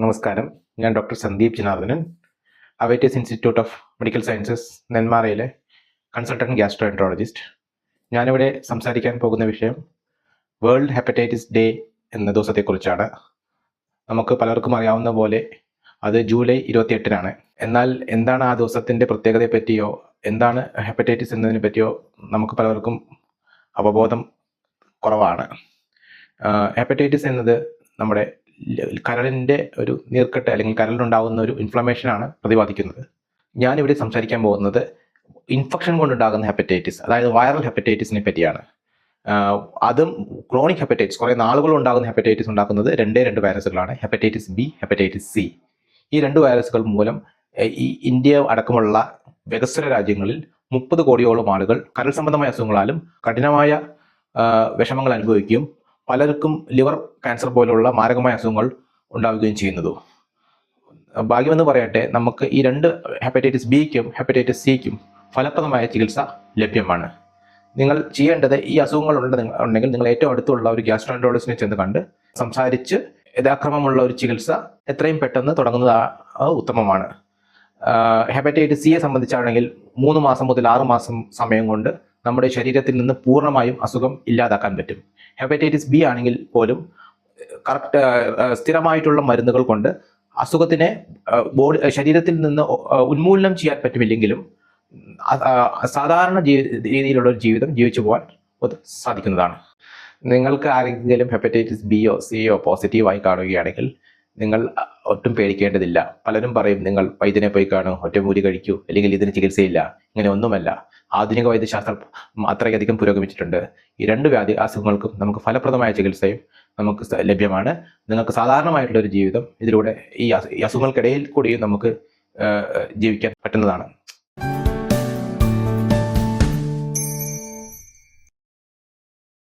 നമസ്കാരം. ഞാൻ doctor Sandeep Janardhanan, Avitis institute of medical sciences, നെന്മാറയിലെ കൺസൾട്ടന്റ് ഗ്യാസ്ട്രോഎൻട്രോളജിസ്റ്റ്. ഞാനിവിടെ സംസാരിക്കാൻ പോകുന്ന വിഷയം വേൾഡ് ഹെപ്പറ്റൈറ്റിസ് ഡേ എന്ന ദിവസത്തെക്കുറിച്ചാണ്. നമുക്ക് പലർക്കും അറിയാവുന്ന പോലെ അത് ജൂലൈ 28-നാണ്. എന്നാൽ എന്താണ് ആ ദിവസത്തിൻ്റെ പ്രത്യേകതയെ പറ്റിയോ എന്താണ് ഹെപ്പറ്റൈറ്റിസ് എന്നതിനെ പറ്റിയോ നമുക്ക് പലർക്കും അവബോധം കുറവാണ്. ഹെപ്പറ്റൈറ്റിസ് എന്നത് നമ്മുടെ കരളിൻ്റെ ഒരു നീർക്കെട്ട് അല്ലെങ്കിൽ കരളിനുണ്ടാകുന്ന ഒരു ഇൻഫ്ലമേഷനാണ് പ്രതിപാദിക്കുന്നത്. ഞാനിവിടെ സംസാരിക്കാൻ പോകുന്നത് ഇൻഫെക്ഷൻ കൊണ്ടുണ്ടാകുന്ന ഹെപ്പറ്റൈറ്റിസ്, അതായത് വൈറൽ ഹെപ്പറ്റൈറ്റിസിനെ പറ്റിയാണ്. അതും ക്രോണിക് ഹെപ്പറ്റൈറ്റിസ്, കുറേ നാളുകൾ ഉണ്ടാകുന്ന ഹെപ്പറ്റൈറ്റിസ് ഉണ്ടാക്കുന്നത് രണ്ട് വൈറസുകളാണ്, ഹെപ്പറ്റൈറ്റിസ് ബി, ഹെപ്പറ്റൈറ്റിസ് സി. ഈ രണ്ട് വൈറസുകൾ മൂലം ഈ ഇന്ത്യ അടക്കമുള്ള വികസ്വര രാജ്യങ്ങളിൽ 30 കോടിയോളം ആളുകൾ കരൾ സംബന്ധമായ അസുഖങ്ങളാലും കഠിനമായ വിഷമങ്ങൾ അനുഭവിക്കുകയും പലർക്കും ലിവർ ക്യാൻസർ പോലുള്ള മാരകമായ അസുഖങ്ങൾ ഉണ്ടാവുകയും ചെയ്യുന്നത്. ഭാഗ്യമെന്ന് പറയട്ടെ, നമുക്ക് ഈ രണ്ട് ഹെപ്പറ്റൈറ്റിസ് ബിക്കും ഹെപ്പറ്റൈറ്റിസ് സിക്കും ഫലപ്രദമായ ചികിത്സ ലഭ്യമാണ്. നിങ്ങൾ ചെയ്യേണ്ടത്, ഈ അസുഖങ്ങൾ ഉണ്ടെങ്കിൽ നിങ്ങൾ ഏറ്റവും അടുത്തുള്ള ഒരു ഗ്യാസ്ട്രോഎൻട്രോളജിസ്റ്റിനെ ചെന്ന് കണ്ട് സംസാരിച്ച് യഥാക്രമമുള്ള ഒരു ചികിത്സ എത്രയും പെട്ടെന്ന് തുടങ്ങുന്നത് ഉത്തമമാണ്. ഹെപ്പറ്റൈറ്റിസ് സിയെ സംബന്ധിച്ചാണെങ്കിൽ 3 മാസം മുതൽ 6 മാസം സമയം കൊണ്ട് നമ്മുടെ ശരീരത്തിൽ നിന്ന് പൂർണ്ണമായും അസുഖം ഇല്ലാതാക്കാൻ പറ്റും. ഹെപ്പറ്റൈറ്റിസ് ബി ആണെങ്കിൽ പോലും സ്ഥിരമായിട്ടുള്ള മരുന്നുകൾ കൊണ്ട് അസുഖത്തിനെ ശരീരത്തിൽ നിന്ന് ഉന്മൂലനം ചെയ്യാൻ പറ്റുമില്ലെങ്കിലും സാധാരണ രീതിയിലുള്ള ഒരു ജീവിതം ജീവിച്ചു പോകാൻ സാധിക്കുന്നതാണ്. നിങ്ങൾക്ക് ആരെങ്കിലും ഹെപ്പറ്റൈറ്റിസ് ബിയോ സിയോ പോസിറ്റീവായി കാണുകയാണെങ്കിൽ നിങ്ങൾ ഒട്ടും പേടിക്കേണ്ടതില്ല. പലരും പറയും, നിങ്ങൾ വൈദ്യനെ പോയി കാണൂ, ഒറ്റമൂലി കഴിക്കൂ, അല്ലെങ്കിൽ ഇതിന് ചികിത്സയില്ല. ഇങ്ങനെ ഒന്നുമല്ല. ആധുനിക വൈദ്യശാസ്ത്രം അത്രയധികം പുരോഗമിച്ചിട്ടുണ്ട്. ഈ രണ്ട് അസുഖങ്ങൾക്കും നമുക്ക് ഫലപ്രദമായ ചികിത്സയും നമുക്ക് ലഭ്യമാണ്. നിങ്ങൾക്ക് സാധാരണമായിട്ടുള്ളൊരു ജീവിതം ഇതിലൂടെ ഈ അസുഖങ്ങൾക്കിടയിൽ കൂടിയും നമുക്ക് ജീവിക്കാൻ പറ്റുന്നതാണ്.